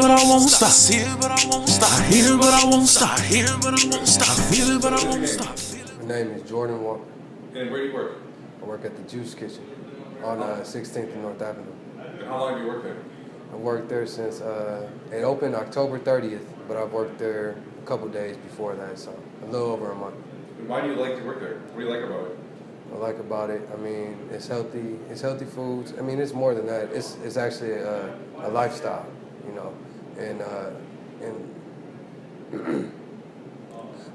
but I won't stop. See it, but I won't stop. I hear it, but I won't stop. I hear it, but I won't stop. Feel it, but I won't stop. My name is Jordan Walker. And where do you work? I work at the Juice Kitchen on 16th and North Avenue. And how long have you worked there? I worked there since it opened October 30th, but I've worked there a couple days before that, so a little over a month. And why do you like to work there? What do you like about it? What I like about it, I mean, it's healthy. It's healthy foods. I mean, it's more than that. It's actually a lifestyle, you know. And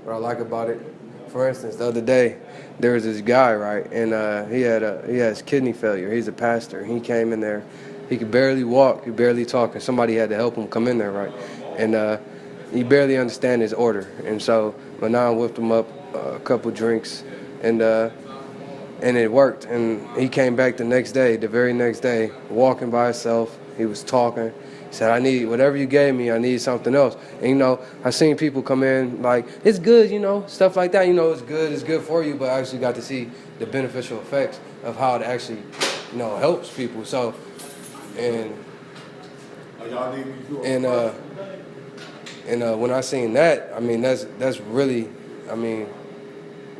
what I like about it, for instance, the other day there was this guy, right, and he has kidney failure. He's a pastor. He came in there. He could barely walk. He barely talk, and somebody had to help him come in there, right, and he barely understand his order. And so Manon whipped him up a couple drinks, and it worked. And he came back the next day, the very next day, walking by himself. He was talking. He said, I need whatever you gave me, I need something else. And, you know, I seen people come in like, it's good, you know, stuff like that. You know, it's good for you, but I actually got to see the beneficial effects of how it actually, you know, helps people. So, and when I seen that, I mean, that's really, I mean,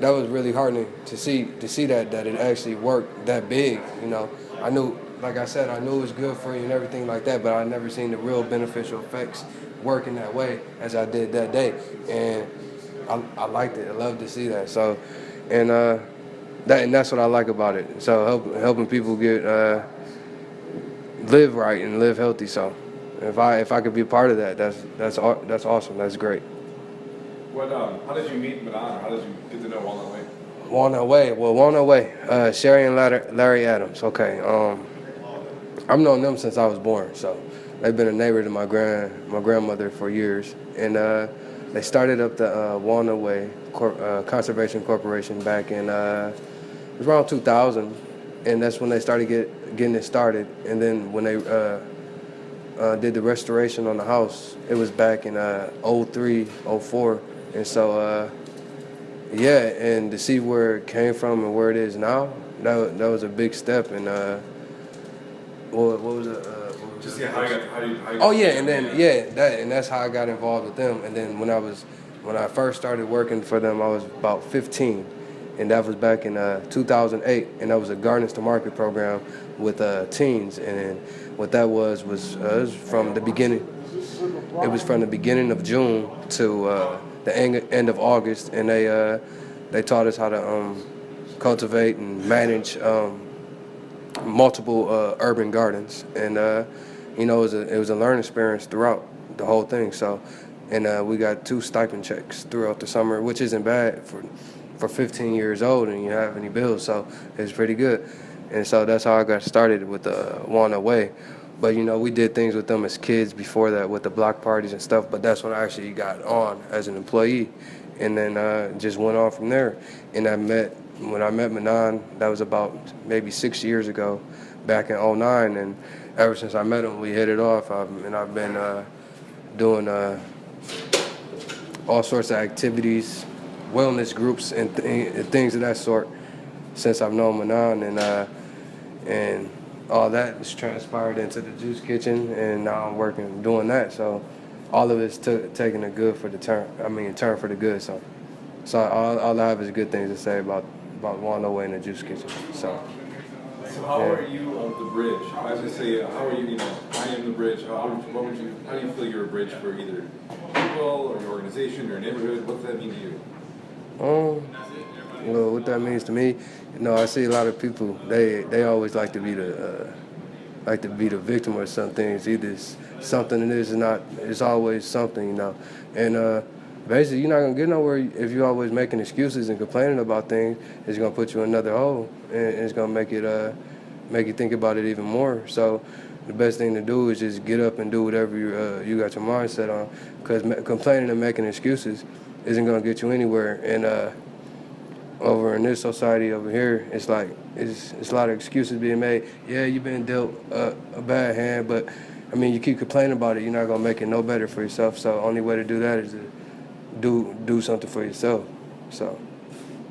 that was really heartening to see that it actually worked that big, you know. I knew, like I said, I knew it was good for you and everything like that, but I never seen the real beneficial effects working that way as I did that day. And I liked it. I loved to see that. So, and that's what I like about it. So helping people get live right and live healthy. So if I could be a part of that, that's awesome. That's great. What? How did you meet Manon? How did you get to know Walnut Way? Walnut Way. Sherry and Larry Adams. Okay. I've known them since I was born. So they've been a neighbor to my grandmother for years, and they started up the Walnut Way Conservation Corporation back in it was around 2000, and that's when they started getting it started. And then when they did the restoration on the house, it was back in 03, 04. And so, yeah, and to see where it came from and where it is now, that was a big step. And what was it? Just how you Oh yeah, and then that's how I got involved with them. And then when I first started working for them, I was about 15, and that was back in 2008, and that was a Gardens to Market program with teens. And what that was it was from the beginning. It was from the beginning of June to the end of August, and they taught us how to cultivate and manage multiple urban gardens, and you know, it was a learning experience throughout the whole thing. So, and we got 2 stipend checks throughout the summer, which isn't bad for 15 years old and you have any bills. So it's pretty good. And so that's how I got started with the Walnut Way. But, you know, we did things with them as kids before that with the block parties and stuff, but that's when I actually got on as an employee, and then just went on from there. And when I met Manon, that was about maybe 6 years ago, back in 2009, and ever since I met him, we hit it off, and I've been doing all sorts of activities, wellness groups, and things of that sort since I've known Manon, and all that has transpired into the Juice Kitchen, and now I'm doing that. So all of it's taking the good for the turn. I mean, turn for the good. So all I have is good things to say about Walnut Way and the Juice Kitchen. So how are you of the bridge? I was gonna say, how are you? You know, I am the bridge. How do you feel you're a bridge for either people or your organization or your neighborhood? What does that mean to you? Well, what that means to me, you know, I see a lot of people. They always like to be the victim of something. It's either something and it's not. It's always something, you know. And basically, you're not gonna get nowhere if you're always making excuses and complaining about things. It's gonna put you in another hole, and it's gonna make you think about it even more. So the best thing to do is just get up and do whatever you got your mind set on. Because complaining and making excuses isn't gonna get you anywhere. And over in this society over here, it's like it's a lot of excuses being made. Yeah, you've been dealt a bad hand, but I mean, you keep complaining about it, you're not gonna make it no better for yourself. So only way to do that is to do something for yourself. So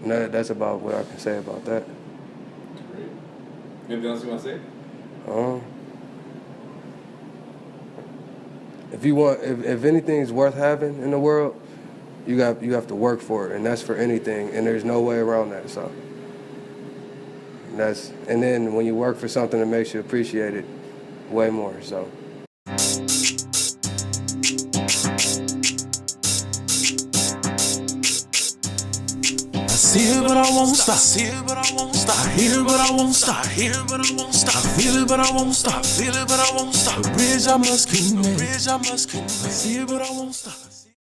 that's about what I can say about that. Great. Anything else you want to say? if anything's worth having in the world, you have to work for it, and that's for anything, and there's no way around that. So and then when you work for something, it makes you appreciate it way more. So. I see it, but I won't stop. See it, but I won't stop. I hear it, but I won't stop. I hear it, but I won't stop. I feel it, but I won't stop. Feel it, but I won't stop. A bridge I must connect. A bridge I must connect. I see it, but I won't stop.